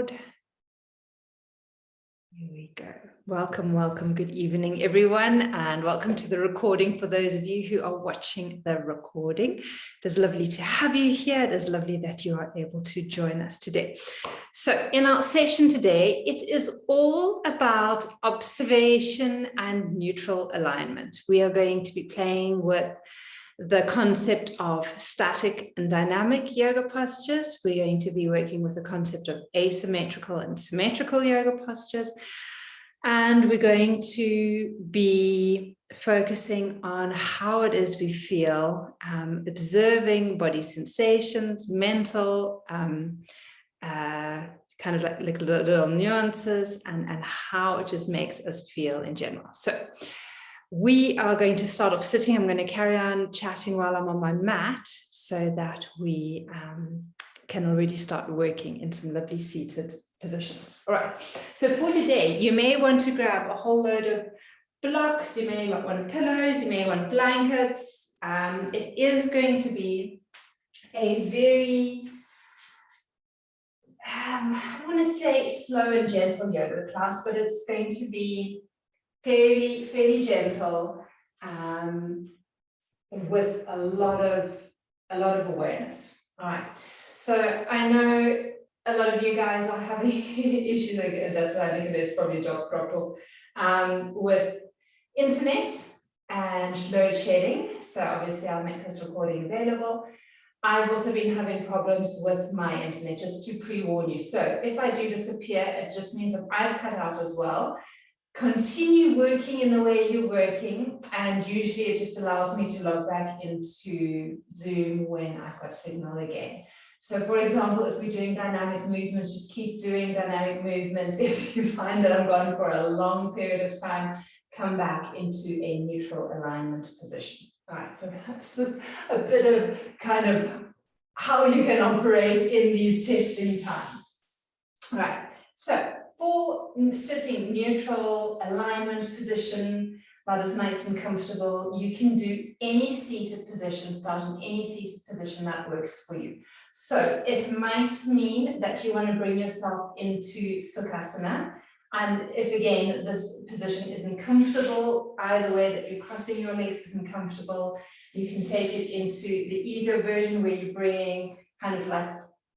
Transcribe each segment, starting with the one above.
record. Here we go. Welcome, welcome. Good evening, everyone, and welcome to the recording for those of you who are watching the recording. It is lovely to have you here. It is lovely that you are able to join us today. So in our session today, it is all about observation and neutral alignment. We are going to be playing with the concept of static and dynamic yoga postures. We're going to be working with the concept of asymmetrical and symmetrical yoga postures. And we're going to be focusing on how it is we feel, observing body sensations, mental, kind of like little nuances, and how it just makes us feel in general. So we are going to start off sitting. I'm going to carry on chatting while I'm on my mat so that we can already start working in some lovely seated positions. All right. So for today, you may want to grab a whole load of blocks. You may want pillows. You may want blankets. It is going to be a very, I want to say slow and gentle yoga class, but it's going to be fairly gentle, with a lot of awareness. All right. So I know a lot of you guys are having issues. That's why I think it's probably drop off with internet and load shedding. So obviously I'll make this recording available. I've also been having problems with my internet, just to pre-warn you. So if I do disappear, it just means that I've cut out as well. Continue working in the way you're working, and usually it just allows me to log back into Zoom when I've got signal again. So for example, if we're doing dynamic movements, just keep doing dynamic movements. If you find that I'm gone for a long period of time, come back into a neutral alignment position. All right, so that's just a bit of kind of how you can operate in these testing times. All right, so for sitting neutral alignment position, that is nice and comfortable. You can do any seated position, start in any seated position that works for you. So it might mean that you want to bring yourself into Sukhasana. And if again, this position isn't comfortable, either way that you're crossing your legs isn't comfortable, you can take it into the easier version where you're bringing kind of like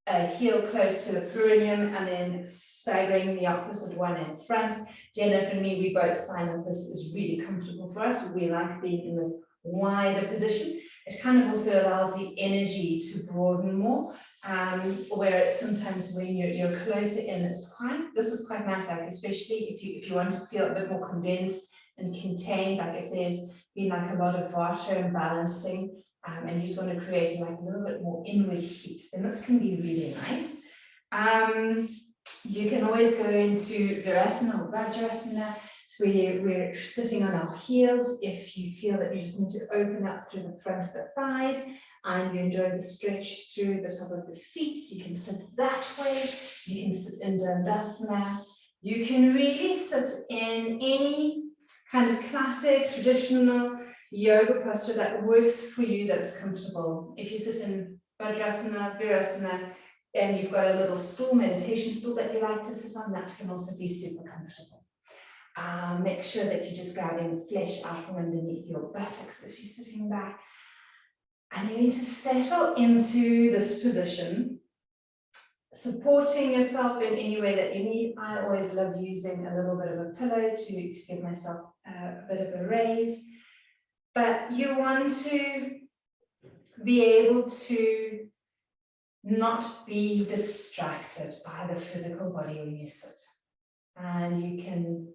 a heel close to the perineum and then staggering the opposite one in front. Jennifer and me, we both find that this is really comfortable for us. We like being in this wider position. It kind of also allows the energy to broaden more, whereas sometimes when you're closer in, this is quite nice, like especially if you want to feel a bit more condensed and contained, like if there's been like a lot of vata imbalancing, and you just want to create like a little bit more inward heat, then this can be really nice. You can always go into Virasana or Vajrasana, where we're sitting on our heels. If you feel that you just need to open up through the front of the thighs and you enjoy the stretch through the top of the feet, so you can sit that way. You can sit in Dandasana. You can really sit in any kind of classic, traditional yoga posture that works for you, that is comfortable. If you sit in Vajrasana, Virasana, and you've got a little stool, meditation stool that you like to sit on, that can also be super comfortable. Make sure that you're just grabbing the flesh out from underneath your buttocks if you're sitting back. And you need to settle into this position, supporting yourself in any way that you need. I always love using a little bit of a pillow to give myself a bit of a raise. But you want to be able to not be distracted by the physical body when you sit. And you can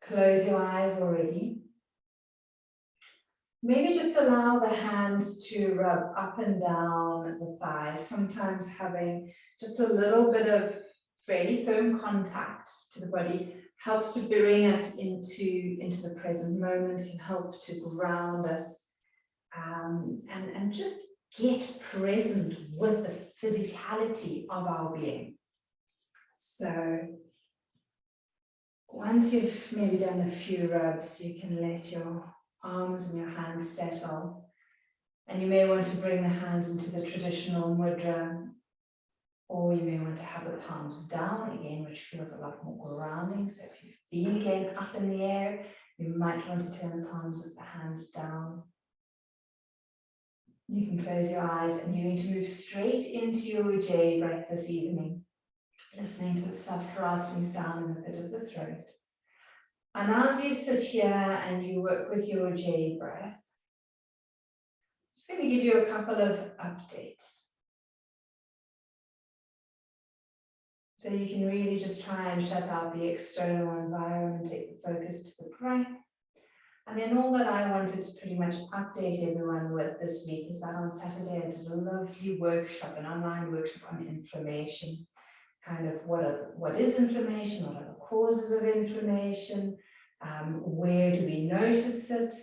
close your eyes already. Maybe just allow the hands to rub up and down the thighs, sometimes having just a little bit of fairly firm contact to the body helps to bring us into the present moment, can help to ground us, and just get present with the physicality of our being. So once you've maybe done a few rubs, you can let your arms and your hands settle. And you may want to bring the hands into the traditional mudra, Or you may want to have the palms down again, which feels a lot more grounding. So if you've been again up in the air, you might want to turn the palms of the hands down. You can close your eyes and you're going to move straight into your J breath this evening, listening to the soft rasping sound in the pit of the throat. And as you sit here and you work with your J breath, I'm just going to give you a couple of updates. So you can really just try and shut out the external environment, take the focus to the breath. And then all that I wanted to pretty much update everyone with this week is that on Saturday I did a lovely workshop, an online workshop on inflammation. Kind of what is inflammation, what are the causes of inflammation, where do we notice it,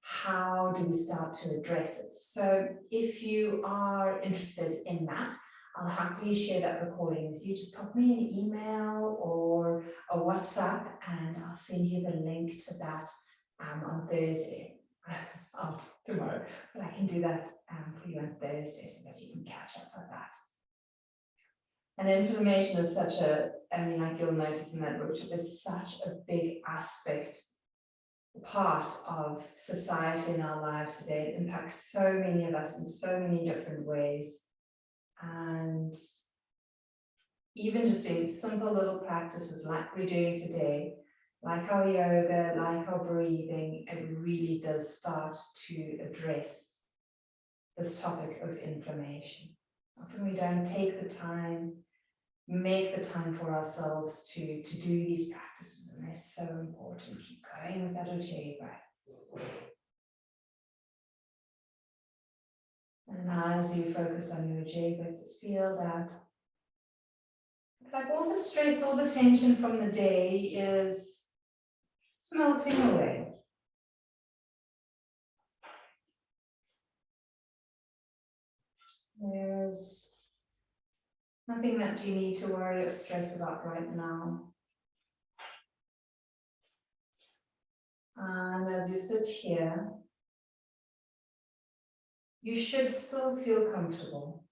how do we start to address it. So if you are interested in that, I'll happily share that recording with you. Just pop me an email or a WhatsApp and I'll send you the link to that on Thursday. Tomorrow, but I can do that for you on Thursday so that you can catch up with that. And inflammation is such a, I mean, like you'll notice in that workshop, is such a big aspect, part of society in our lives today. It impacts so many of us in so many different ways. And even just doing simple little practices like we're doing today, like our yoga, like our breathing, it really does start to address this topic of inflammation. Often we don't take the time, make the time for ourselves to do these practices, and they're so important. Keep going with that Ujjayi breath. And as you focus on your Ujjayi breath, just feel that like all the stress, all the tension from the day is melting away. There's nothing that you need to worry or stress about right now. And as you sit here, you should still feel comfortable.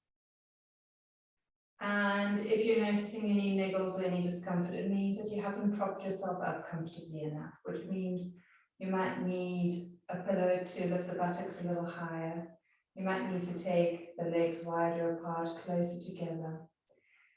And if you're noticing any niggles or any discomfort, it means that you haven't propped yourself up comfortably enough, which means you might need a pillow to lift the buttocks a little higher. You might need to take the legs wider apart, closer together.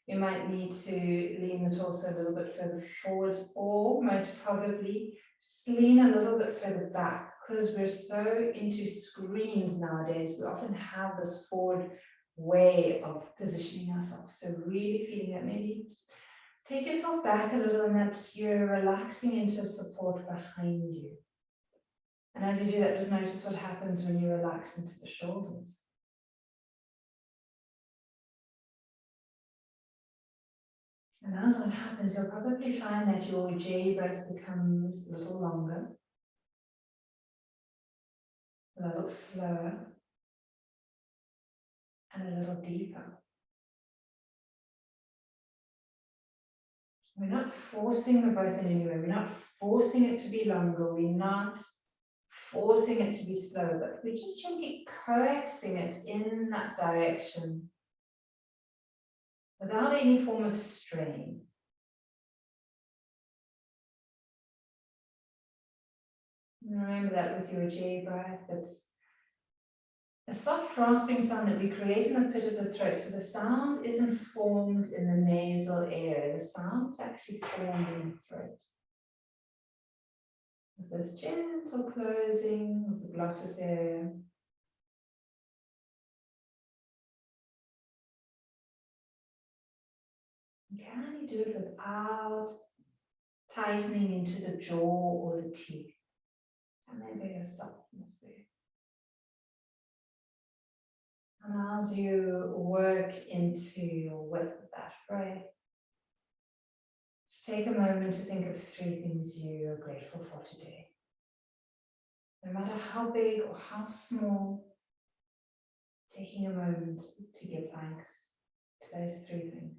You might need to lean the torso a little bit further forward, or most probably just lean a little bit further back, because we're so into screens nowadays. We often have this forward way of positioning ourselves. So really feeling that maybe just take yourself back a little and that you're relaxing into a support behind you. And as you do that, just notice what happens when you relax into the shoulders. And as that happens, you'll probably find that your J breath becomes a little longer, a little slower, and a little deeper. We're not forcing the breath in any way. We're not forcing it to be longer. We're not forcing it to be slower, but we're just gently coaxing it in that direction without any form of strain. And remember that with your J breath, it's a soft rasping sound that we create in the pit of the throat. So the sound isn't formed in the nasal area. The sound is actually formed in the throat. With this gentle closing of the glottis area. Can you do it without tightening into the jaw or the teeth? And maybe a softness there. And as you work into with that breath, just take a moment to think of 3 things you are grateful for today. No matter how big or how small, taking a moment to give thanks to those 3 things.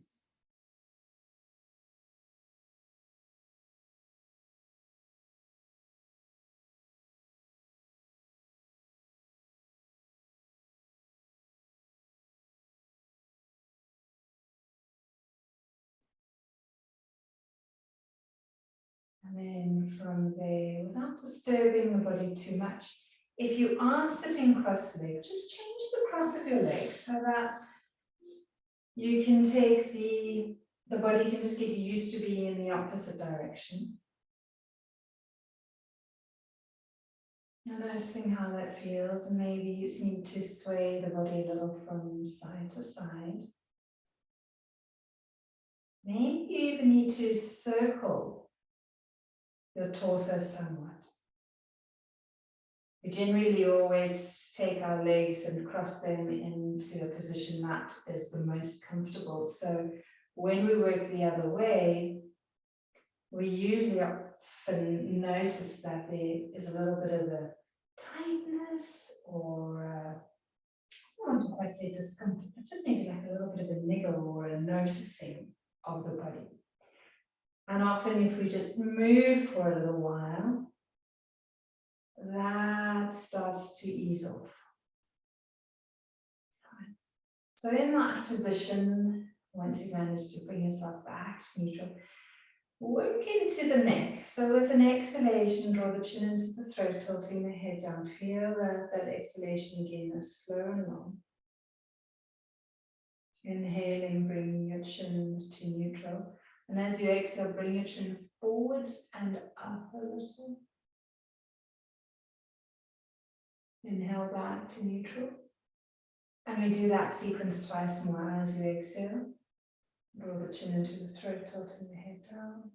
And then from there, without disturbing the body too much, if you are sitting cross-legged, just change the cross of your legs so that you can take the body can just get used to being in the opposite direction. You're noticing how that feels, and maybe you just need to sway the body a little from side to side. Maybe you even need to circle your torso somewhat. We generally always take our legs and cross them into a position that is the most comfortable. So when we work the other way, we usually often notice that there is a little bit of a tightness or I don't want to quite say discomfort, but just maybe like a little bit of a niggle or a noticing of the body. And often if we just move for a little while, that starts to ease off. So in that position, once you've managed to bring yourself back to neutral, work into the neck. So with an exhalation, draw the chin into the throat, tilting the head down. Feel that exhalation again is slow and long. Inhaling, bringing your chin to neutral. And as you exhale, bring your chin forwards and up a little. Inhale back to neutral. And we do that sequence twice more. As you exhale, draw the chin into the throat, tilting the head down.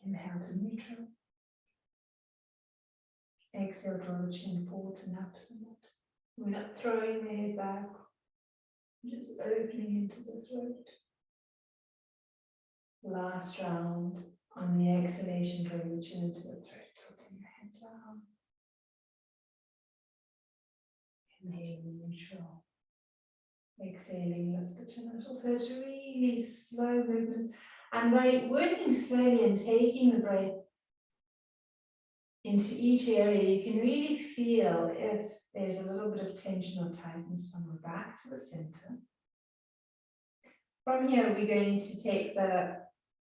Inhale to neutral. Exhale, draw the chin forwards and up somewhat. We're not throwing the head back, just opening into the throat. Last round. On the exhalation, drawing the chin into the throat, tilting the head down. Inhaling, neutral. Exhaling, lift the chin a little. So it's really slow movement. And by working slowly and taking the breath into each area, you can really feel if there's a little bit of tension or tightness somewhere. Back to the center. From here, we're going to take the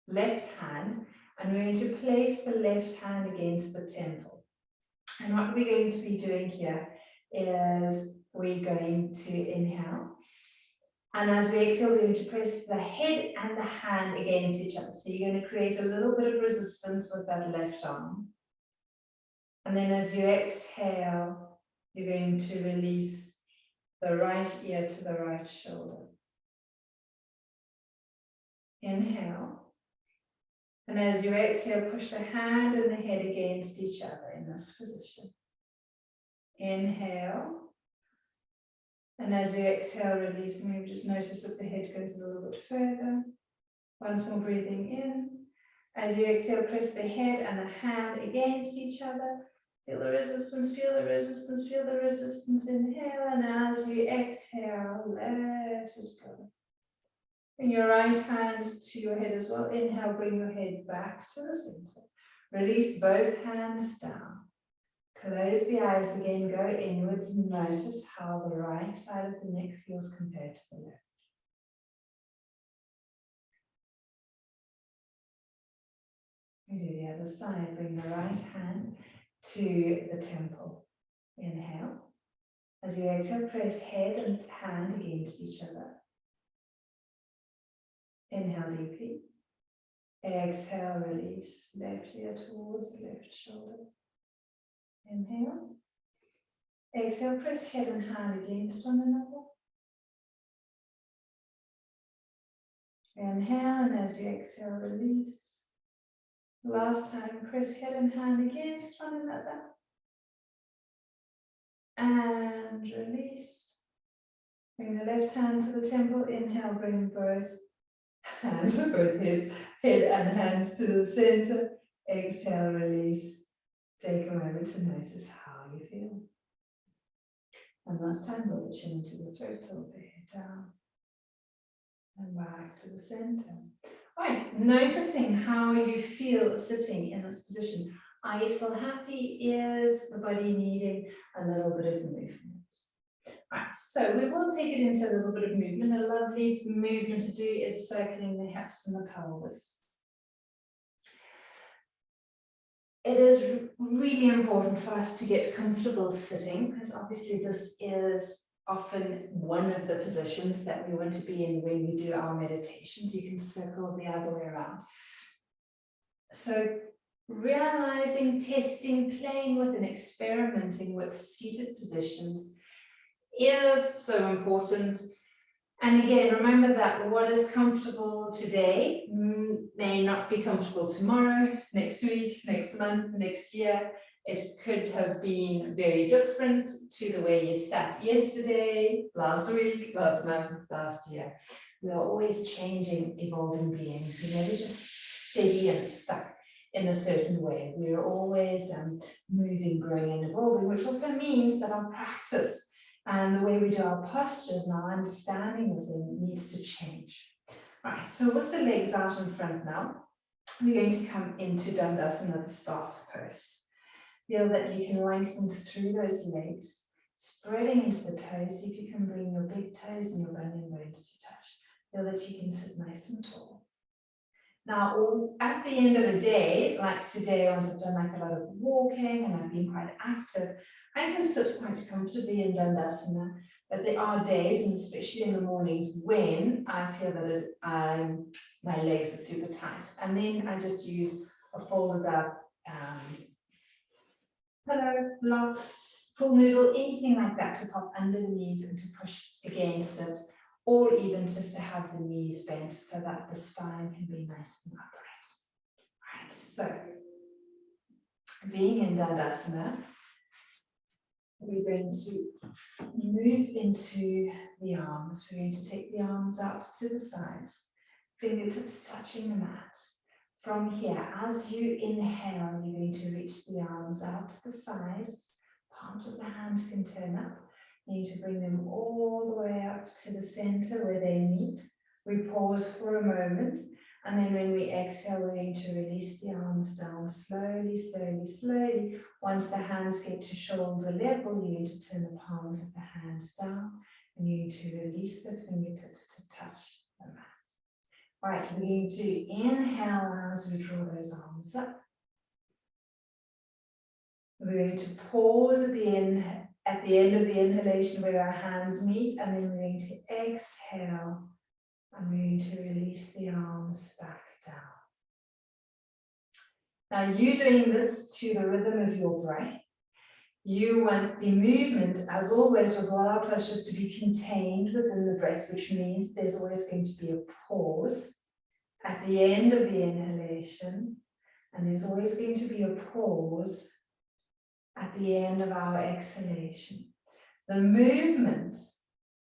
left hand and we're going to place the left hand against the temple. And what we're going to be doing here is we're going to inhale. And as we exhale, we're going to press the head and the hand against each other. So you're going to create a little bit of resistance with that left arm. And then as you exhale, you're going to release the right ear to the right shoulder. Inhale. And as you exhale, push the hand and the head against each other in this position. Inhale. And as you exhale, release. Maybe just notice if the head goes a little bit further. Once more, breathing in. As you exhale, press the head and the hand against each other. Feel the resistance, feel the resistance, feel the resistance. Inhale, and as you exhale, let it go. Bring your right hand to your head as well. Inhale, bring your head back to the center. Release both hands down. Close the eyes again, go inwards. Notice how the right side of the neck feels compared to the left. We do the other side. Bring the right hand to the temple. Inhale. As you exhale, press head and hand against each other. Inhale deeply. Exhale, release. Left ear towards the left shoulder. Inhale. Exhale, press head and hand against one another. Inhale, and as you exhale, release. Last time, press head and hand against one another. And release. Bring the left hand to the temple. Inhale, bring both hands, both head and hands to the center. Exhale, release. Take a moment to notice how you feel. And last time, roll the chin into the throat, tilt the head down. And back to the center. All right, noticing how you feel sitting in this position. Are you still happy? Is the body needing a little bit of movement? All right, so we will take it into a little bit of movement. A lovely movement to do is circling the hips and the pelvis. it is really important for us to get comfortable sitting, because obviously this is often one of the positions that we want to be in when we do our meditations. You can circle the other way around. So realizing, testing, playing with and experimenting with seated positions is so important. And again, remember that what is comfortable today may not be comfortable tomorrow, next week, next month, next year. It could have been very different to the way you sat yesterday, last week, last month, last year. We are always changing, evolving beings. We're never just steady and stuck in a certain way. We are always moving, growing and evolving, which also means that our practice and the way we do our postures and our understanding of them needs to change. Right, so with the legs out in front now, we're going to come into Dandasana, the staff pose. Feel that you can lengthen through those legs, spreading into the toes. See if you can bring your big toes and your bunion bones to touch. Feel that you can sit nice and tall. Now, at the end of a day, like today, once I've done like a lot of walking and I've been quite active, I can sit quite comfortably in Dandasana, but there are days, and especially in the mornings, when I feel that my legs are super tight. And then I just use a folded up pillow, block, full noodle, anything like that to pop under the knees and to push against it, or even just to have the knees bent so that the spine can be nice and upright. Right, so being in Dandasana, we're going to move into the arms. We're going to take the arms out to the sides, fingertips touching the mat. From here, as you inhale, you're going to reach the arms out to the sides. Palms of the hands can turn up. You need to bring them all the way up to the center where they meet. We pause for a moment, and then when we exhale, we're going to release the arms down slowly, slowly, slowly. Once the hands get to shoulder level, you're going to turn the palms of the hands down, and you're going to release the fingertips to touch the mat. All right, we're going to inhale as we draw those arms up. We're going to pause at the end of the inhalation where our hands meet, and then we're going to exhale, and we're going to release the arms back down. Now, you doing this to the rhythm of your breath. You want the movement, as always with all our postures, to be contained within the breath, which means there's always going to be a pause at the end of the inhalation, and there's always going to be a pause at the end of our exhalation. The movement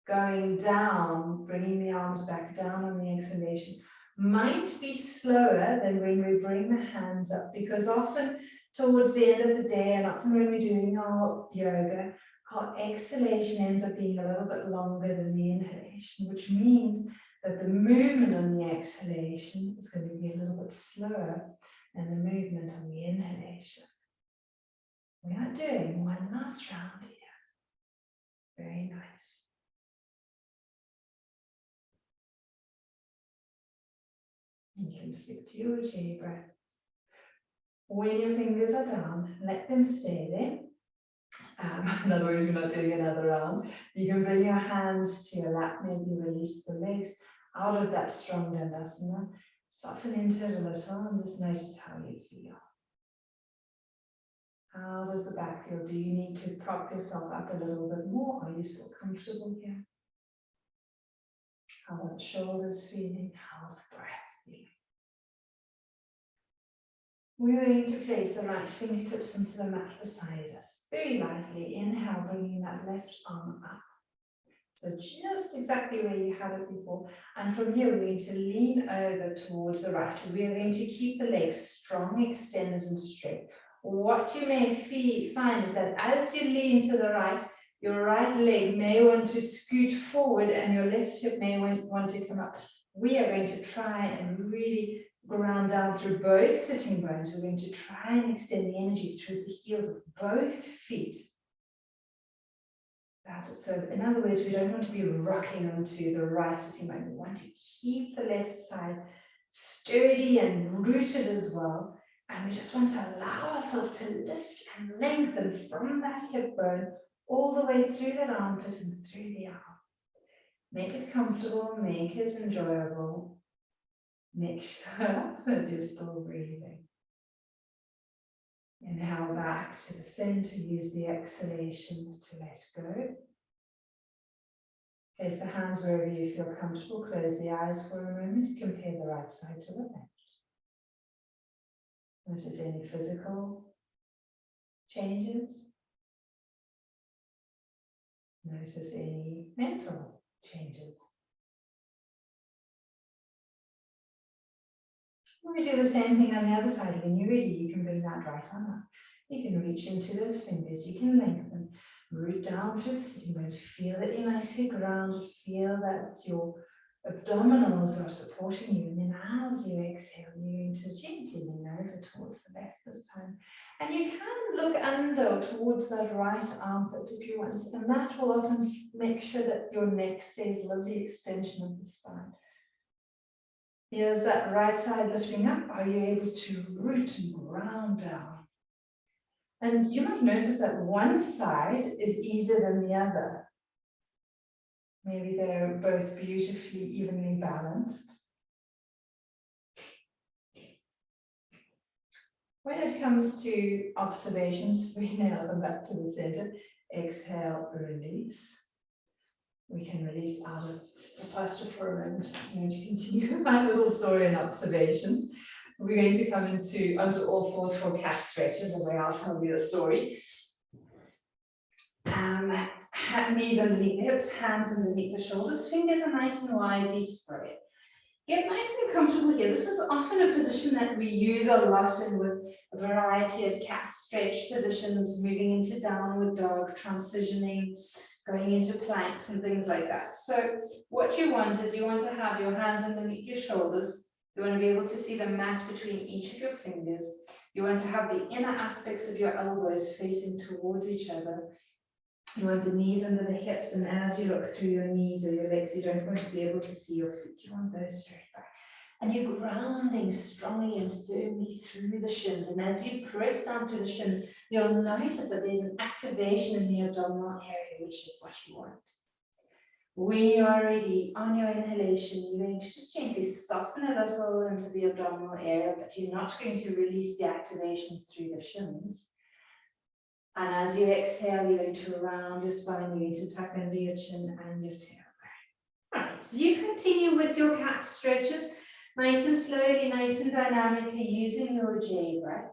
going down, bringing the arms back down on the exhalation, might be slower than when we bring the hands up, because often towards the end of the day, and often when we're doing our yoga, our exhalation ends up being a little bit longer than the inhalation, which means that the movement on the exhalation is going to be a little bit slower than the movement on the inhalation. We are doing one last round here. Very nice. You can stick to your Ujjayi breath. When your fingers are down, let them stay there. In other words, we're not doing another round. You can bring your hands to your lap, maybe release the legs out of that strong Dandasana. Soften into it a little and just notice how you feel. How does the back feel? Do you need to prop yourself up a little bit more? Are you still comfortable here? How are the shoulders feeling? How's the breath feeling? We're going to place the right fingertips into the mat beside us. Very lightly. Inhale, bringing that left arm up. So just exactly where you had it before. And from here, we're going to lean over towards the right. We are going to keep the legs strong, extended and straight. What you may find is that as you lean to the right, your right leg may want to scoot forward and your left hip may want to come up. We are going to try and really ground down through both sitting bones. We're going to try and extend the energy through the heels of both feet. That's it. So in other words, we don't want to be rocking onto the right sitting bone. We want to keep the left side sturdy and rooted as well. And we just want to allow ourselves to lift and lengthen from that hip bone all the way through that armpit and through the arm. Make it comfortable, make it enjoyable. Make sure that you're still breathing. Inhale back to the center, use the exhalation to let go. Place the hands wherever you feel comfortable, close the eyes for a moment, compare the right side to the left. Notice any physical changes. Notice any mental changes. We do the same thing on the other side. When you're ready, you can bring that right arm up. You can reach into those fingers, you can lengthen, root down through the sitting bones, feel that you're nicely grounded, feel that your abdominals are supporting you, and then as you exhale, you're going to gently lean over towards the left this time. And you can look under towards that right armpit if you want, and that will often make sure that your neck stays lovely extension of the spine. Here's that right side lifting up. Are you able to root and ground down? And you might notice that one side is easier than the other. Maybe they're both beautifully evenly balanced. When it comes to observations, we nail them back to the center. Exhale, release. We can release out of the posture for a moment. I'm going to continue my little story and observations. We're going to come onto all fours for cat stretches, and where I'll tell you a story. Knees underneath the hips, hands underneath the shoulders, fingers are nice and widely spread. Get nice and comfortable here. This is often a position that we use a lot in with a variety of cat stretch positions, moving into downward dog, transitioning, going into planks and things like that. So what you want is you want to have your hands underneath your shoulders. You want to be able to see the mat between each of your fingers. You want to have the inner aspects of your elbows facing towards each other. You want the knees under the hips, and as you look through your knees or your legs, you don't want to be able to see your feet. You want those straight back. And you're grounding strongly and firmly through the shins. And as you press down through the shins, you'll notice that there's an activation in the abdominal area, which is what you want. When you are ready, on your inhalation, you're going to just gently soften a little into the abdominal area, but you're not going to release the activation through the shins. And as you exhale, you're going to round your spine, you're going to tuck under your chin and your tailbone. Right, so you continue with your cat stretches, nice and slowly, nice and dynamically, using your J breath.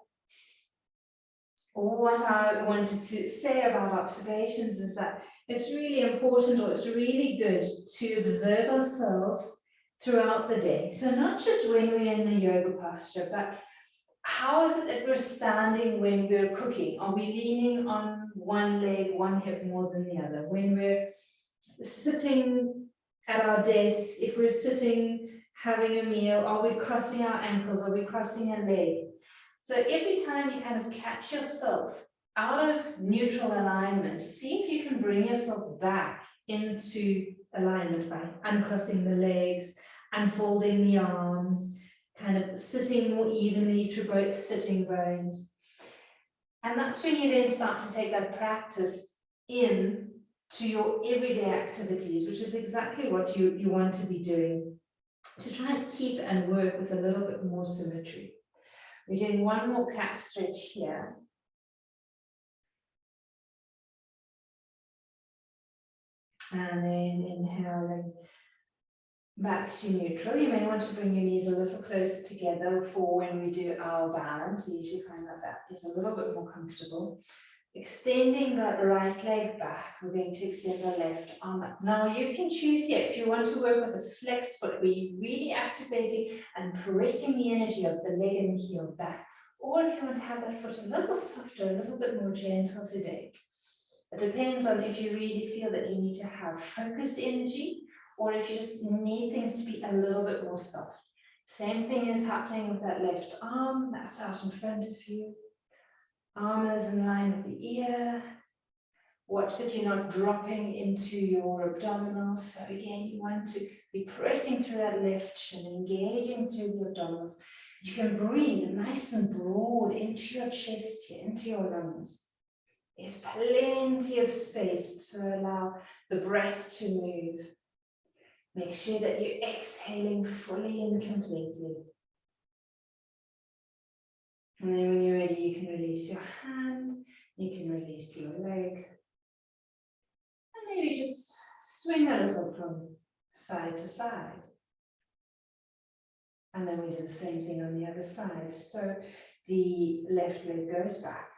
What I wanted to say about observations is that it's really important, or it's really good to observe ourselves throughout the day. So not just when we're in the yoga posture, but how is it that we're standing when we're cooking? Are we leaning on one leg, one hip more than the other? When we're sitting at our desk, if we're sitting having a meal, are we crossing our ankles? Are we crossing a leg? So every time you kind of catch yourself out of neutral alignment, see if you can bring yourself back into alignment by uncrossing the legs, unfolding the arms, kind of sitting more evenly through both sitting bones. And that's when you then start to take that practice in to your everyday activities, which is exactly what you want to be doing, to try and keep and work with a little bit more symmetry. We're doing one more cat stretch here. And then inhaling back to neutral. You may want to bring your knees a little closer together for when we do our balance. You usually find that that is a little bit more comfortable. Extending that right leg back, we're going to extend the left arm up. Now you can choose here if you want to work with a flex foot, where you're really activating and pressing the energy of the leg and the heel back, or if you want to have that foot a little softer, a little bit more gentle today. It depends on if you really feel that you need to have focused energy, or if you just need things to be a little bit more soft. Same thing is happening with that left arm, that's out in front of you. Arm is in line with the ear. Watch that you're not dropping into your abdominals. So again, you want to Be pressing through that left shin, engaging through the abdominals. You can breathe nice and broad into your chest here, into your lungs. There's plenty of space to allow the breath to move. Make sure that you're exhaling fully and completely. And then when you're ready, you can release your hand, you can release your leg. And maybe just swing a little from side to side. And then we do the same thing on the other side. So the left leg goes back.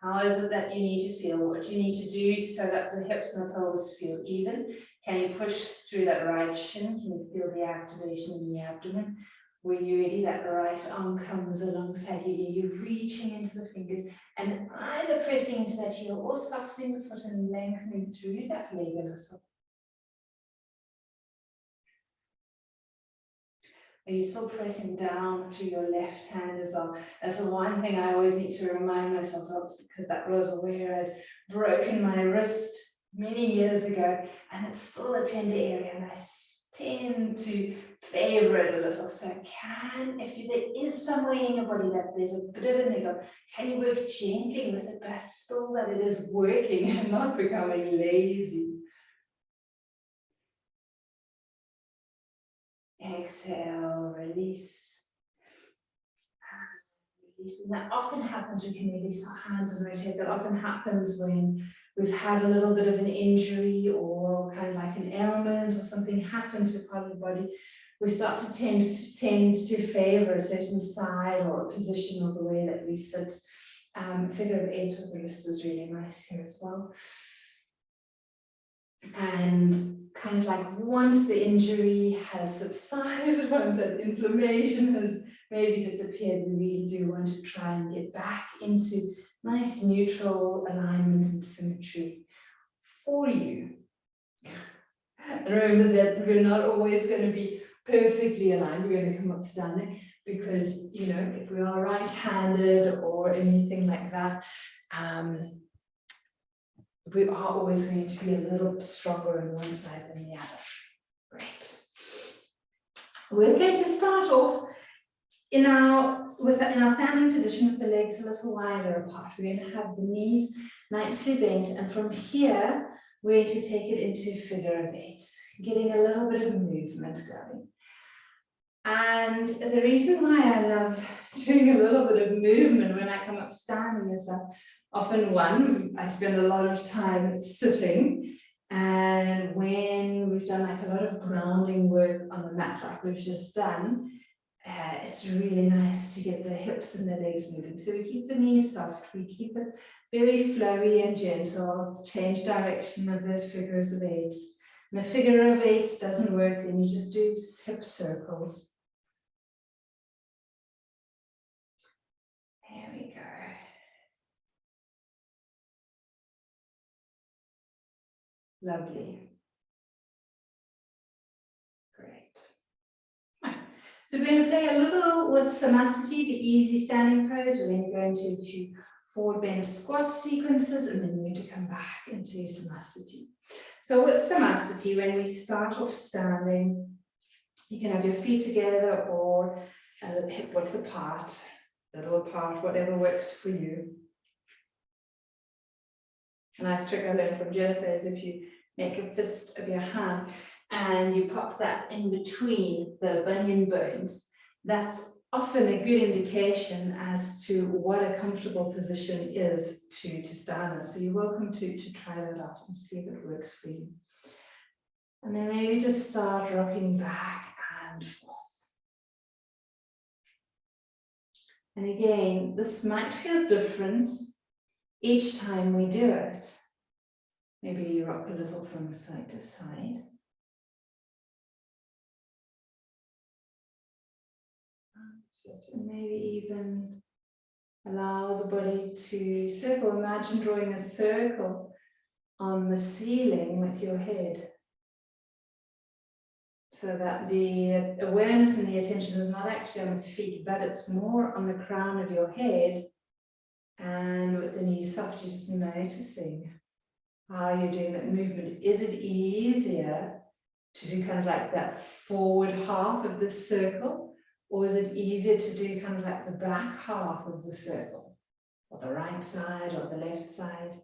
How is it that you need to feel? What do you need to do so that the hips and the pelvis feel even? Can you push through that right shin? Can you feel the activation in the abdomen? When you're ready, that right arm comes alongside you. You're reaching into the fingers and either pressing into that heel or softening the foot and lengthening through that leg a little. Are you still pressing down through your left hand as well? That's the one thing I always need to remind myself of, because that was where I'd broken my wrist many years ago, and it's still a tender area, and I tend to favor it a little. So if there is somewhere in your body that there's a bit of a niggle, can you work gently with it, but still that it is working and not becoming lazy? Exhale, release. Release. And that often happens, we can release our hands and rotate. That often happens when we've had a little bit of an injury or kind of like an ailment or something happened to a part of the body. We start to tend to favor a certain side or a position or the way that we sit. Figure of 8 with the wrist is really nice here as well. And kind of like once the injury has subsided, once that inflammation has maybe disappeared, we really do want to try and get back into nice neutral alignment and symmetry for you. And remember that we're not always going to be perfectly aligned. We're going to come up standing because, you know, if we are right-handed or anything like that, we are always going to be a little stronger on one side than the other. Great. We're going to start off in our standing position with the legs a little wider apart. We're going to have the knees nicely bent, and from here we're going to take it into figure of 8, getting a little bit of movement going. And the reason why I love doing a little bit of movement when I come up standing is that often I spend a lot of time sitting, and when we've done like a lot of grounding work on the mat like we've just done, it's really nice to get the hips and the legs moving. So we keep the knees soft, we keep it very flowy and gentle, change direction of those figures of 8. And a figure of 8 doesn't work, then you just do hip circles. There we go. Lovely. Great. Right. So we're going to play a little with Samastiti, the easy standing pose. We're going to go into a few forward bend squat sequences, and then we're going to come back into Samastiti. So with Samastiti, when we start off standing, you can have your feet together or hip width apart, little apart, whatever works for you. A nice trick I learned from Jennifer is if you make a fist of your hand and you pop that in between the bunion bones, that's often a good indication as to what a comfortable position is to stand in. So you're welcome to try that out and see if it works for you. And then maybe just start rocking back and forth. And again, this might feel different each time we do it. Maybe you rock a little from side to side. And maybe even allow the body to circle. Imagine drawing a circle on the ceiling with your head, so that the awareness and the attention is not actually on the feet, but it's more on the crown of your head, and with the knees soft, you're just noticing how you're doing that movement. Is it easier to do kind of like that forward half of the circle, or is it easier to do kind of like the back half of the circle, or the right side or the left side?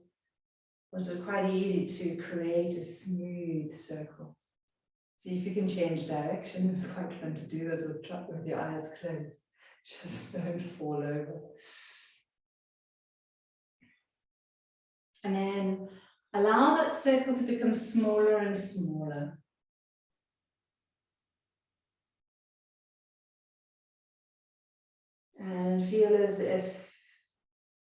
Or is it quite easy to create a smooth circle? See if you can change direction. It's quite fun to do this with your eyes closed. Just don't fall over. And then allow that circle to become smaller and smaller. And feel as if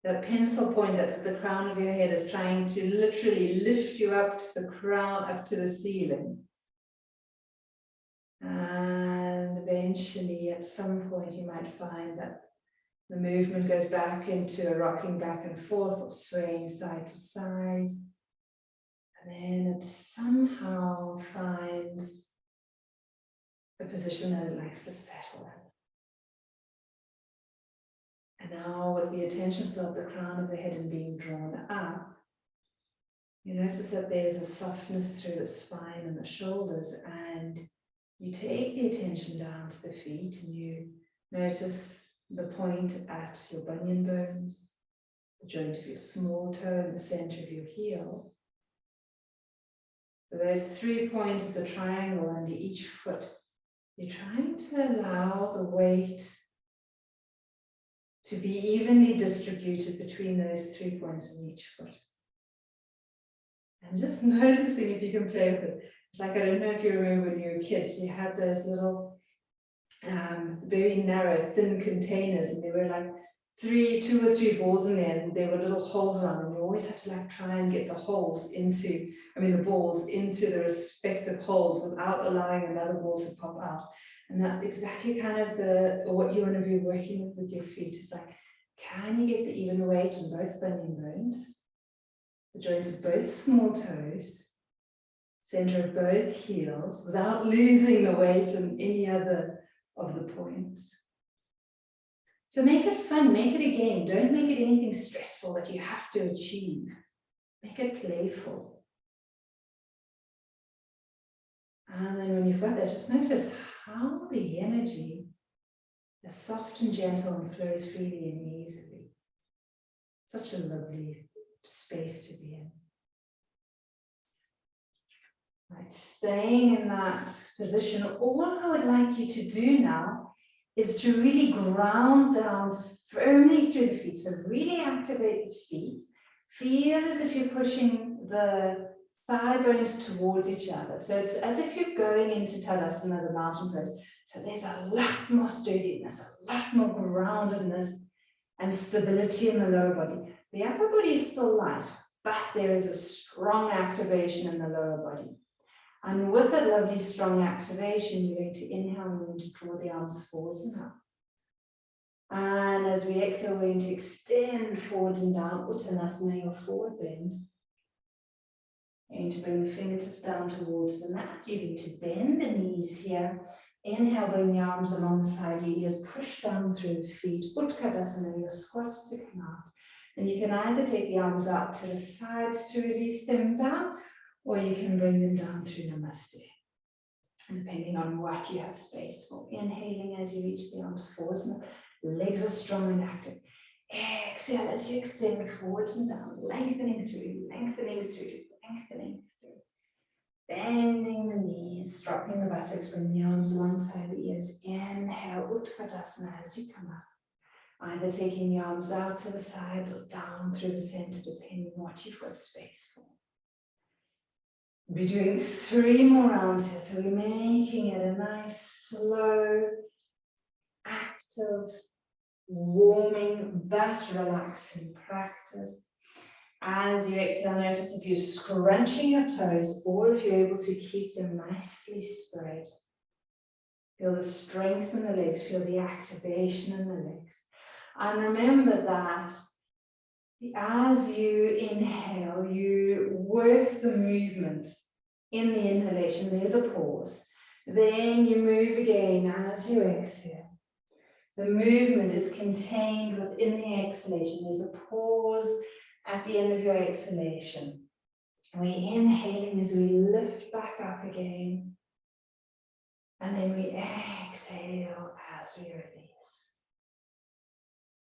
the pencil point that's at the crown of your head is trying to literally lift you up to the crown, up to the ceiling. And eventually, at some point, you might find that the movement goes back into a rocking back and forth or swaying side to side. And then it somehow finds a position that it likes to settle in. And now with the attention still at the crown of the head and being drawn up, you notice that there's a softness through the spine and the shoulders, and you take the attention down to the feet and you notice the point at your bunion bones, the joint of your small toe and the center of your heel. So those 3 points of the triangle under each foot, you're trying to allow the weight to be evenly distributed between those 3 points in each foot. And just noticing if you can play with it. It's like, I don't know if you remember when you were kids, you had those little very narrow, thin containers, and there were like 2 or 3 balls in there, and there were little holes around, and you always had to like try and get the balls into the respective holes without allowing another ball to pop out. And that's exactly kind of what you want to be working with your feet. It's like, can you get the even weight on both bunion bones, the joints of both small toes, center of both heels, without losing the weight on any other of the points? So make it fun, make it a game. Don't make it anything stressful that you have to achieve. Make it playful. And then when you've got that, just notice how the energy is soft and gentle and flows freely and easily. Such a lovely space to be in. Right, staying in that position, all I would like you to do now is to really ground down firmly through the feet. So really activate the feet. Feel as if you're pushing the thigh bones towards each other. So it's as if you're going into Dandasana, the mountain pose. So there's a lot more sturdiness, a lot more groundedness and stability in the lower body. The upper body is still light, but there is a strong activation in the lower body. And with that lovely strong activation, you're going to inhale and we're going to draw the arms forwards and up. And as we exhale, we're going to extend forwards and down, Uttanasana, your forward bend. You're going to bring the fingertips down towards the mat. You're going to bend the knees here. Inhale, bring the arms along the side, your ears push down through the feet. Utkatasana, your squat to come out. And you can either take the arms out to the sides to release them down, or you can bring them down through Namaste, depending on what you have space for. Inhaling as you reach the arms forwards, and the legs are strong and active. Exhale as you extend forwards and down, lengthening through, lengthening through, lengthening through. Bending the knees, dropping the buttocks, bring the arms alongside the ears. Inhale, Utkatasana as you come up. Either taking the arms out to the sides or down through the center, depending on what you've got space for. We'll be doing 3 more rounds here, so we're making it a nice, slow, active, warming, but relaxing practice. As you exhale, notice if you're scrunching your toes or if you're able to keep them nicely spread. Feel the strength in the legs, feel the activation in the legs. And remember that as you inhale, you work the movement in the inhalation. There's a pause. Then you move again as you exhale. The movement is contained within the exhalation. There's a pause at the end of your exhalation. We're inhaling as we lift back up again. And then we exhale as we release.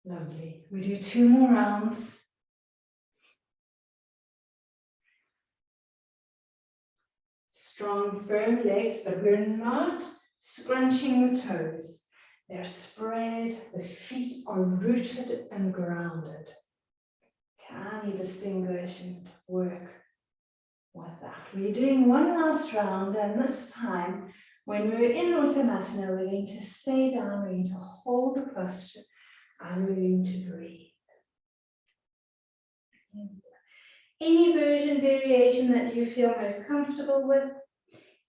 Lovely. We do 2 more rounds. Strong, firm legs, but we're not scrunching the toes. They're spread, the feet are rooted and grounded. Can you distinguish and work with that? We're doing one last round, and this time, when we're in Uttanasana, we're going to stay down, we're going to hold the posture, and we're going to breathe. Any variation that you feel most comfortable with.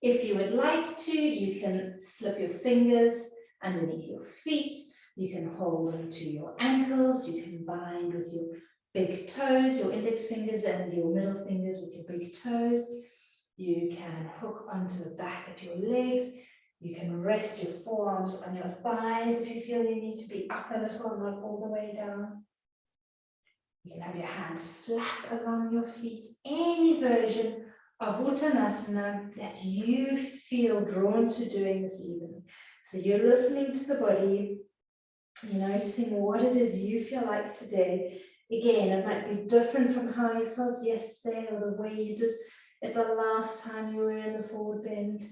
If you would like to, you can slip your fingers underneath your feet. You can hold them to your ankles. You can bind with your big toes, your index fingers and your middle fingers with your big toes. You can hook onto the back of your legs. You can rest your forearms on your thighs if you feel you need to be up a little, not all the way down. You can have your hands flat along your feet. Any version of Uttanasana that you feel drawn to doing this evening. So you're listening to the body, you're noticing what it is you feel like today. Again, it might be different from how you felt yesterday or the way you did it the last time you were in the forward bend.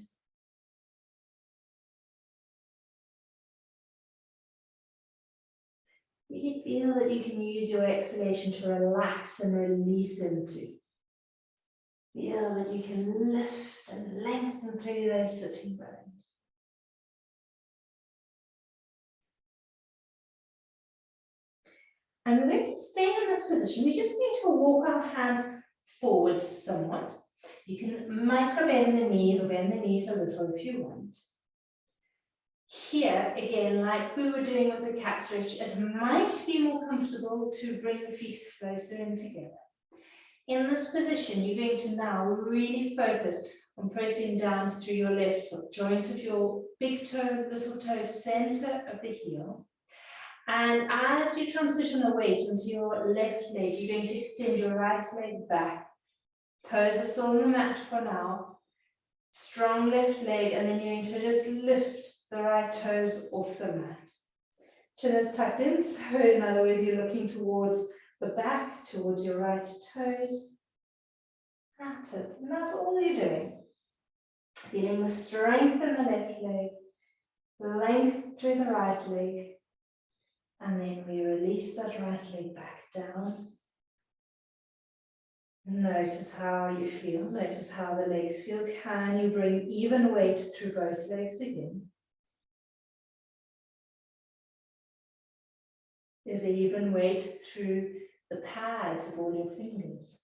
Really feel that you can use your exhalation to relax and release into. Feel that you can lift and lengthen through those sitting bones. And we're going to stay in this position. We just need to walk our hands forward somewhat. You can micro bend the knees or bend the knees a little if you want. Here, again, like we were doing with the cat stretch, it might be more comfortable to bring the feet closer in together. In this position, you're going to now really focus on pressing down through your left foot, joint of your big toe, little toe, center of the heel. And as you transition the weight into your left leg, you're going to extend your right leg back. Toes are still on the mat for now. Strong left leg, and then you're going to just lift the right toes off the mat. Chin is tucked in, so in other words, you're looking towards the back, towards your right toes. That's it, and that's all you're doing. Feeling the strength in the left leg, length through the right leg, and then we release that right leg back down. Notice how you feel, notice how the legs feel. Can you bring even weight through both legs again? Is there even weight through the pads of all your fingers?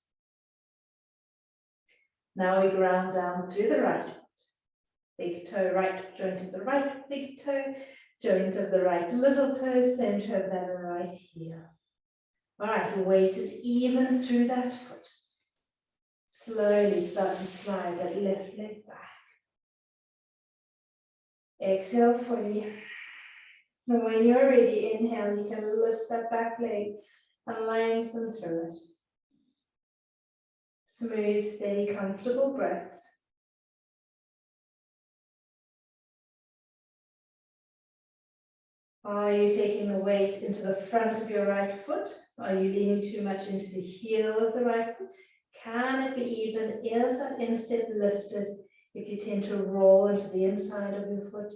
Now we ground down through the right foot. Big toe, right joint of the right big toe, joint of the right little toe, center of that right heel. All right, your weight is even through that foot. Slowly start to slide that left leg back. Exhale fully. And when you're ready, inhale, you can lift that back leg and lengthen through it. Smooth, steady, comfortable breaths. Are you taking the weight into the front of your right foot? Are you leaning too much into the heel of the right foot? Can it be even? Is that instep lifted if you tend to roll into the inside of your foot?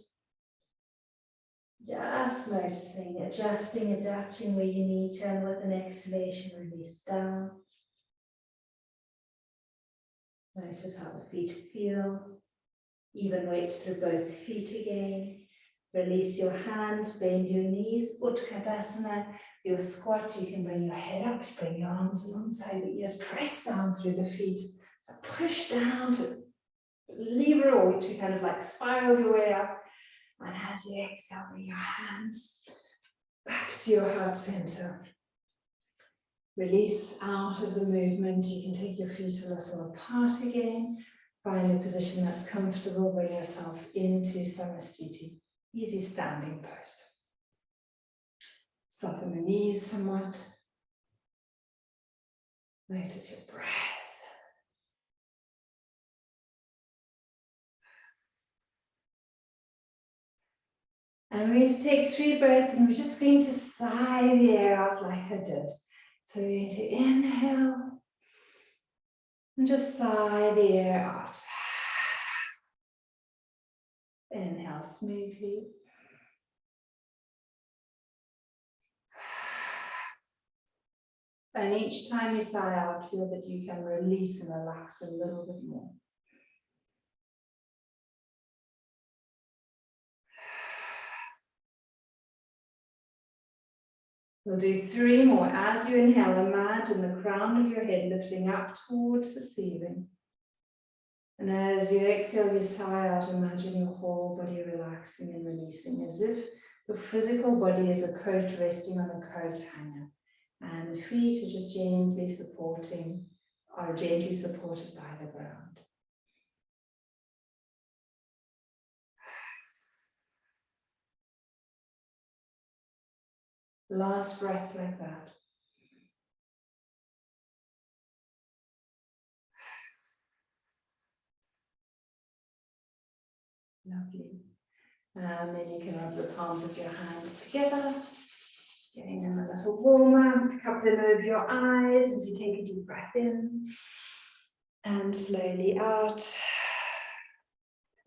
Just noticing, adjusting, adapting where you need to, and with an exhalation, release down. Notice how the feet feel. Even weight through both feet again. Release your hands, bend your knees. Utkatasana, your squat, you can bring your head up, bring your arms alongside the ears, press down through the feet. So push down to lever or to kind of like spiral your way up. And as you exhale, bring your hands back to your heart center. Release out of the movement. You can take your feet a little apart again. Find a position that's comfortable. Bring yourself into Samastiti. Easy standing pose. Soften the knees somewhat. Notice your breath. And we're going to take 3 breaths and we're just going to sigh the air out like I did. So we're going to inhale and just sigh the air out. Inhale smoothly. And each time you sigh out, feel that you can release and relax a little bit more. We'll do 3 more. As you inhale, imagine the crown of your head lifting up towards the ceiling. And as you exhale, you sigh out, imagine your whole body relaxing and releasing, as if the physical body is a coat resting on a coat hanger. And the feet are just gently supported by the ground. Last breath like that. Lovely. And then you can rub the palms of your hands together, getting them a little warmer. Cup them over your eyes as you take a deep breath in and slowly out.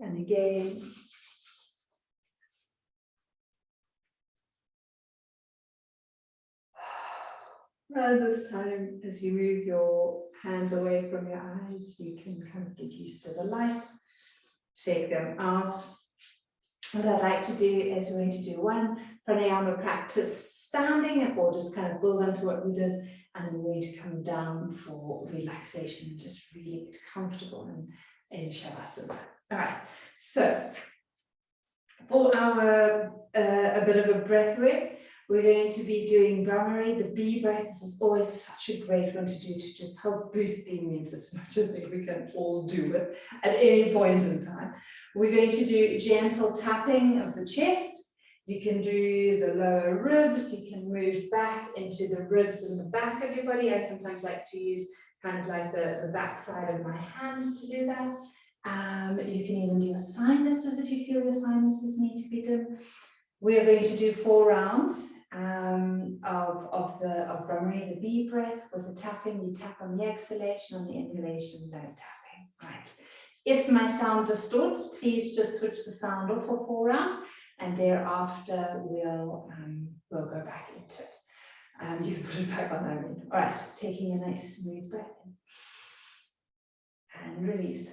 And again. And this time, as you move your hands away from your eyes, you can kind of get used to the light. Shake them out. What I'd like to do is we're going to do 1 pranayama practice standing, or just kind of build onto what we did, and then we're going to come down for relaxation and just really get comfortable in Savasana. All right, so for our a bit of a breath work, we're going to be doing Brahmari, the bee breath. This is always such a great one to do to just help boost the immune system, which I think we can all do it at any point in time. We're going to do gentle tapping of the chest. You can do the lower ribs. You can move back into the ribs in the back of your body. I sometimes like to use kind of like the back side of my hands to do that. You can even do your sinuses if you feel your sinuses need to be done. We are going to do 4 rounds of Brahmari, the bee breath, with the tapping. You tap on the exhalation, on the inhalation, no tapping. Right. If my sound distorts, please just switch the sound off for 4 rounds, and thereafter we'll go back into it. You can put it back on again. All right, taking a nice smooth breath in. And release.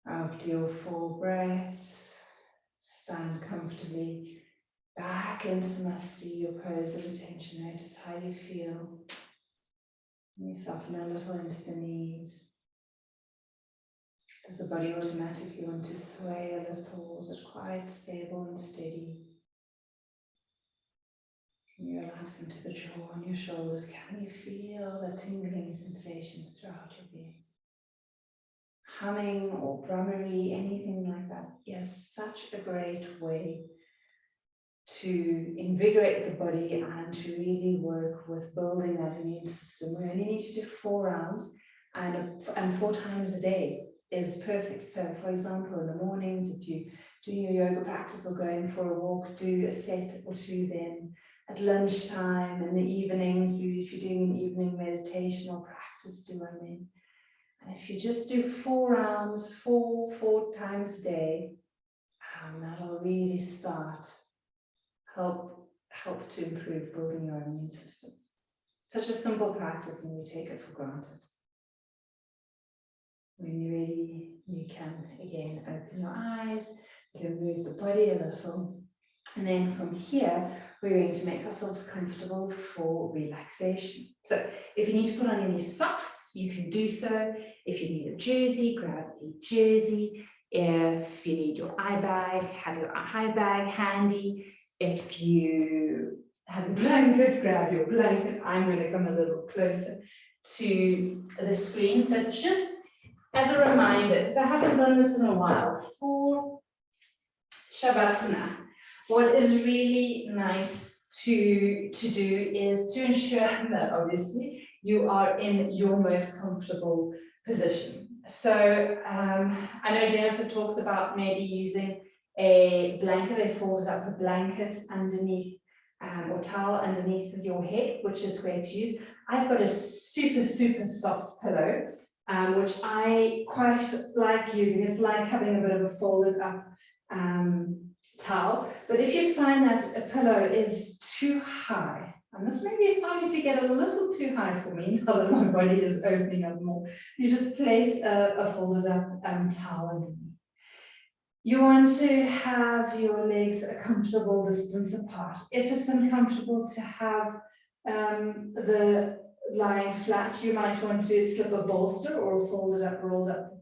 After your 4 breaths, stand comfortably back into Samastiti, your pose of attention. Notice how you feel. You soften a little into the knees. Does the body automatically want to sway a little? Is it quite stable and steady? Can you relax into the jaw and your shoulders? Can you feel the tingling sensation throughout your being? Humming or Brahmari, anything like that, is such a great way to invigorate the body and to really work with building that immune system. We only need to do 4 rounds, and 4 times a day is perfect. So for example, in the mornings, if you do your yoga practice or going for a walk, do a set or 2 then, at lunchtime, in the evenings, if you're doing an evening meditation or practice, do one then. And if you just do 4 rounds, four times a day, that'll really help to improve building your immune system. Such a simple practice, and we take it for granted. When you're ready, you can again open your eyes, you can move the body a little, and then from here, we're going to make ourselves comfortable for relaxation. So if you need to put on any socks, you can do so. If you need a jersey, grab a jersey. If you need your eye bag, have your eye bag handy. If you have a blanket, grab your blanket. I'm going to come a little closer to the screen, but just as a reminder, because I haven't done this in a while, for Savasana, what is really nice to do is to ensure that obviously you are in your most comfortable position. So I know Jennifer talks about maybe using a blanket, a folded up a blanket underneath or towel underneath your head, which is great to use. I've got a super, super soft pillow, which I quite like using. It's like having a bit of a folded up towel. But if you find that a pillow is too high, and this maybe is starting to get a little too high for me now that my body is opening up more, you just place a folded up towel underneath. You want to have your legs a comfortable distance apart. If it's uncomfortable to have the lying flat, you might want to slip a bolster or a folded up, rolled up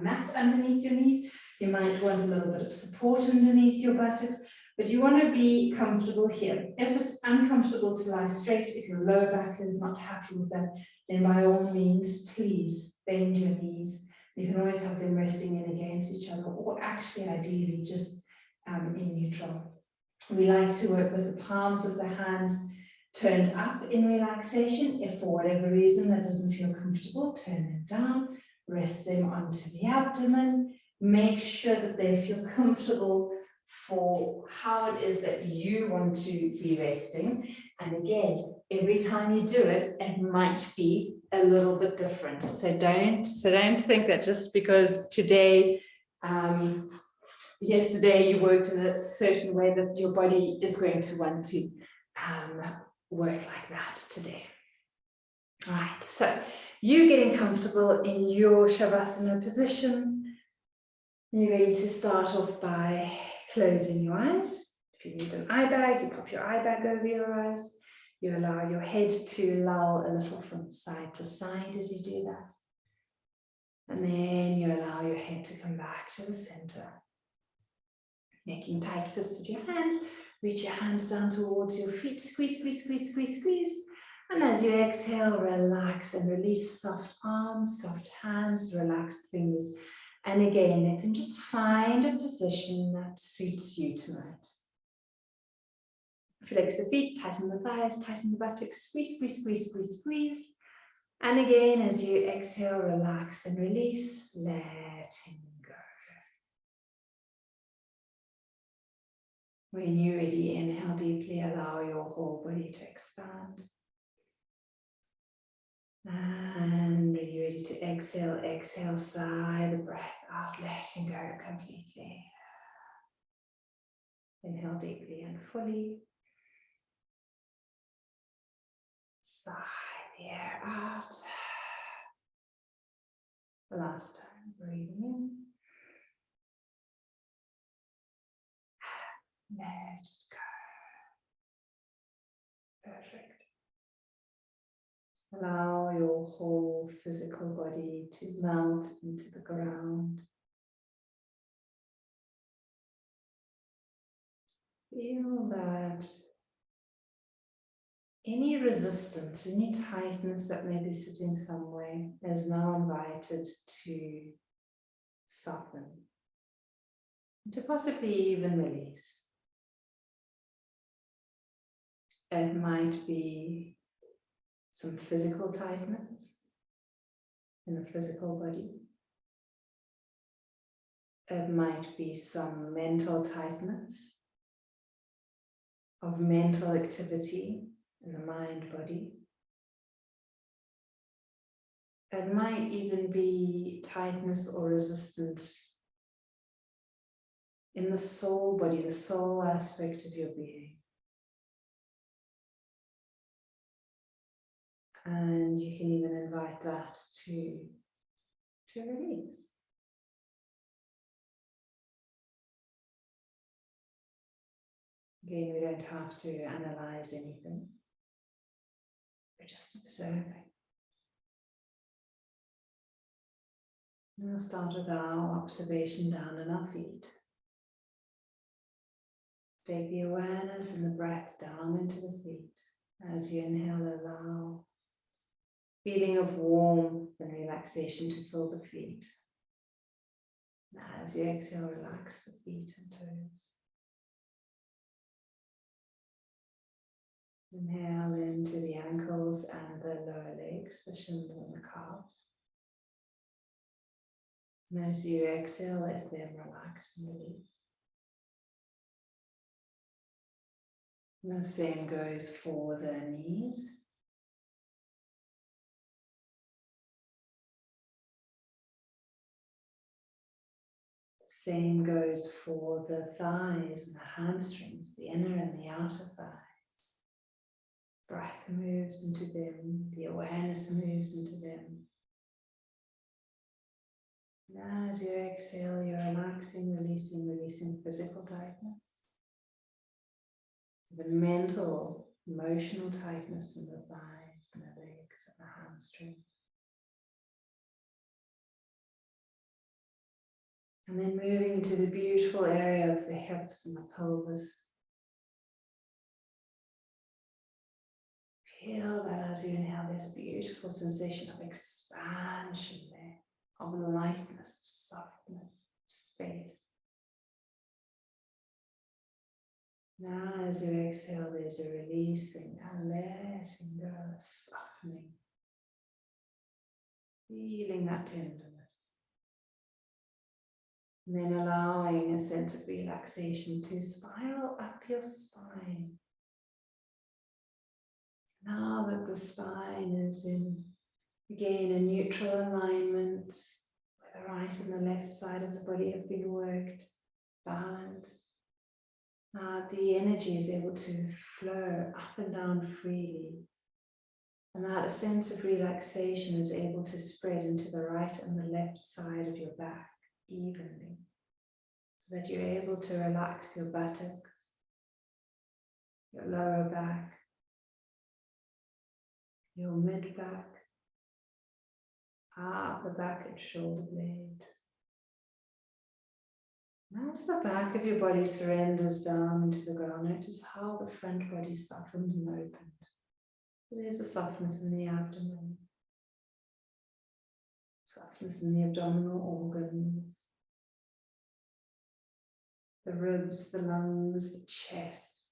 mat underneath your knees. You might want a little bit of support underneath your buttocks, but you want to be comfortable here. If it's uncomfortable to lie straight, if your lower back is not happy with that, then by all means, please bend your knees. You can always have them resting in against each other, or actually ideally just in neutral. We like to work with the palms of the hands turned up in relaxation. If for whatever reason that doesn't feel comfortable, turn them down, rest them onto the abdomen. Make sure that they feel comfortable for how it is that you want to be resting. And again, every time you do it, it might be a little bit different. So don't think that just because today, yesterday you worked in a certain way that your body is going to want to work like that today. All right, so you getting comfortable in your Shavasana position. You're going to start off by closing your eyes. If you need an eye bag, you pop your eye bag over your eyes. You allow your head to loll a little from side to side as you do that. And then you allow your head to come back to the center. Making tight fists of your hands. Reach your hands down towards your feet. Squeeze, squeeze, squeeze, squeeze, squeeze. And as you exhale, relax and release soft arms, soft hands, relaxed fingers. And again, let them just find a position that suits you tonight. Flex the feet, tighten the thighs, tighten the buttocks, squeeze, squeeze, squeeze, squeeze, squeeze. And again, as you exhale, relax and release, letting go. When you're ready, inhale deeply, allow your whole body to expand. And when you're ready to exhale, exhale, sigh the breath out, letting go completely. Inhale deeply and fully. Sigh the air out. The last time, breathing in. Let it go. Perfect. Allow your whole physical body to melt into the ground. Feel that any resistance, any tightness that may be sitting somewhere is now invited to soften, to possibly even release. It might be some physical tightness in the physical body. It might be some mental tightness. of mental activity in the mind-body. It might even be tightness or resistance in the soul body, the soul aspect of your being. And you can even invite that to release. Again, we don't have to analyze anything. We're just observing. And we'll start with our observation down in our feet. Take the awareness and the breath down into the feet. As you inhale, allow feeling of warmth and relaxation to fill the feet. And as you exhale, relax the feet and toes. Inhale into the ankles and the lower legs, the shins and the calves. And as you exhale, let them relax and release. And the same goes for the knees. Same goes for the thighs and the hamstrings, the inner and the outer thighs. Breath moves into them, the awareness moves into them. And as you exhale, you're relaxing, releasing physical tightness. The mental, emotional tightness in the thighs and the legs and the hamstrings. And then moving into the beautiful area of the hips and the pelvis. Feel that as you inhale, there's a beautiful sensation of expansion there, of lightness, softness, space. Now as you exhale, there's a releasing and letting go, softening. Feeling that tenderness. And then allowing a sense of relaxation to spiral up your spine. Now that the spine is in, again, a neutral alignment, where the right and the left side of the body have been worked, balanced. The energy is able to flow up and down freely. And that sense of relaxation is able to spread into the right and the left side of your back evenly. So that you're able to relax your buttocks, your lower back, your mid-back, upper back and shoulder blades. And as the back of your body surrenders down into the ground, notice how the front body softens and opens. There's a softness in the abdomen, softness in the abdominal organs, the ribs, the lungs, the chest.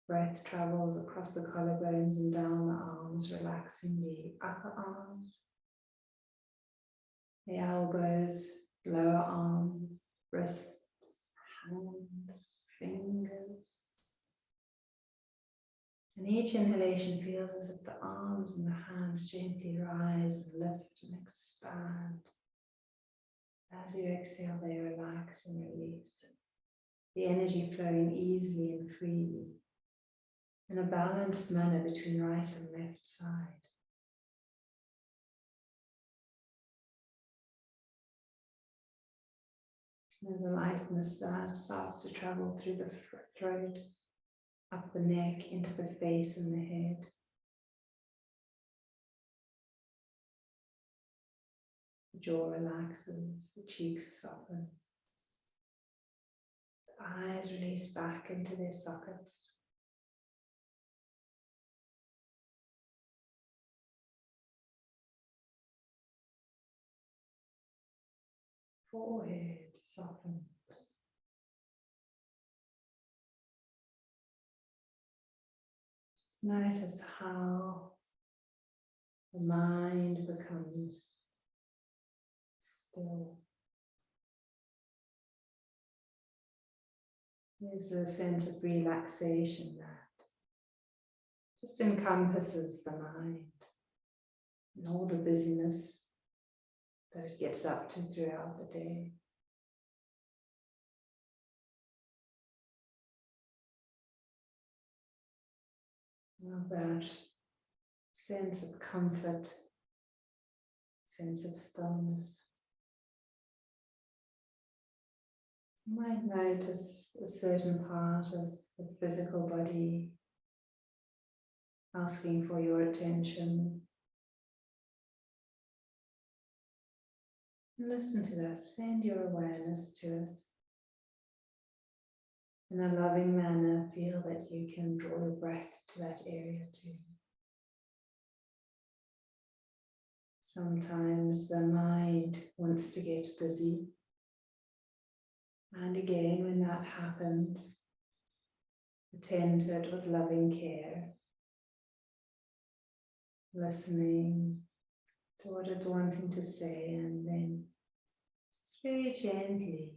Breath travels across the collarbones and down the arms, relaxing the upper arms, the elbows, lower arms, wrists, hands, fingers. And each inhalation feels as if the arms and the hands gently rise and lift and expand. As you exhale, they relax and release. The energy flowing easily and freely in a balanced manner between right and left side. There's a lightness that starts to travel through the throat, up the neck, into the face and the head. The jaw relaxes, the cheeks soften. The eyes release back into their sockets. Forehead softens. Just notice how the mind becomes still. There's a sense of relaxation that just encompasses the mind and all the busyness that it gets up to throughout the day. Of that sense of comfort, sense of stillness. You might notice a certain part of the physical body asking for your attention. And listen to that, send your awareness to it. In a loving manner, feel that you can draw your breath to that area too. Sometimes the mind wants to get busy. And again, when that happens, attend to it with loving care, listening to what it's wanting to say, and then just very gently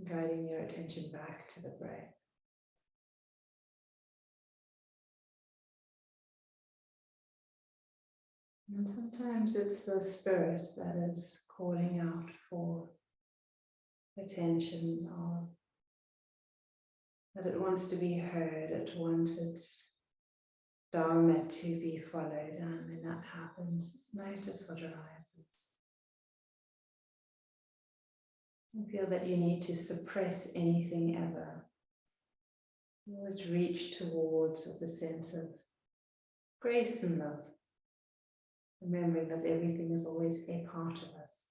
guiding your attention back to the breath. And sometimes it's the spirit that is calling out for attention, or that it wants to be heard, it wants its dharma to be followed, and when that happens, just notice what arises. Don't feel that you need to suppress anything ever. Always reach towards with a sense of grace and love, remembering that everything is always a part of us,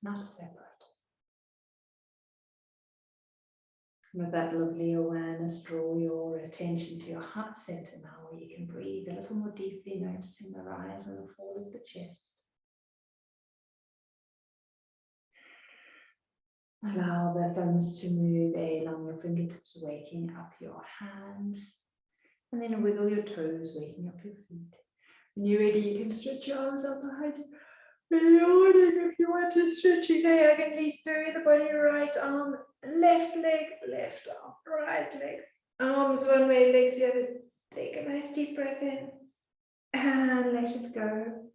not separate. And with that lovely awareness, draw your attention to your heart center now, where you can breathe a little more deeply, noticing the rise and the fall of the chest. Allow the thumbs to move along your fingertips, waking up your hands. And then wiggle your toes, waking up your feet. When you're ready, you can stretch your arms out behind you. Reloading if you want to stretch your diagonally through the body, right arm, left leg, left arm, right leg. Arms one way, legs the other. Take a nice deep breath in and let it go.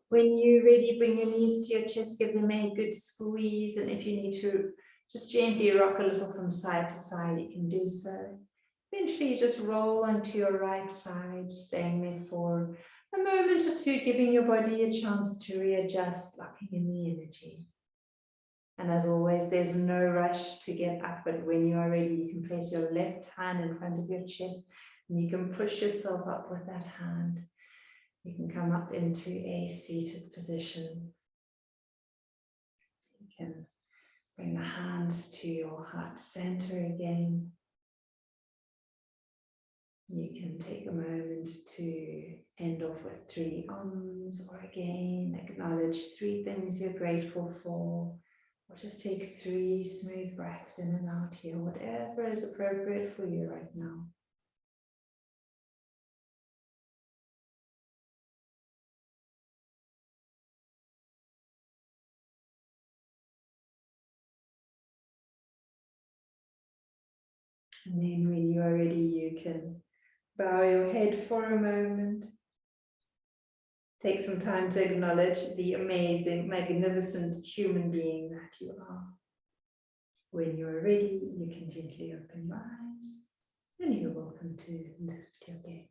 When you're ready, bring your knees to your chest, give them a good squeeze, and if you need to just gently rock a little from side to side, you can do so. Eventually, you just roll onto your right side, staying there for a moment or two, giving your body a chance to readjust, locking in the energy. And as always, there's no rush to get up, but when you are ready, you can place your left hand in front of your chest, and you can push yourself up with that hand. You can come up into a seated position. You can bring the hands to your heart center again. You can take a moment to end off with 3 Ams, or again, acknowledge 3 things you're grateful for, or just take 3 smooth breaths in and out here, whatever is appropriate for you right now. And then when you are ready, you can bow your head for a moment. Take some time to acknowledge the amazing, magnificent human being that you are. When you are ready, you can gently open your eyes, and you're welcome to lift your gaze.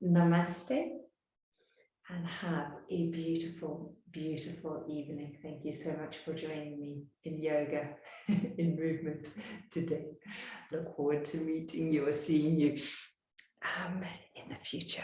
Namaste, and have a beautiful, beautiful evening. Thank you so much for joining me in yoga, in movement today. Look forward to meeting you or seeing you in the future.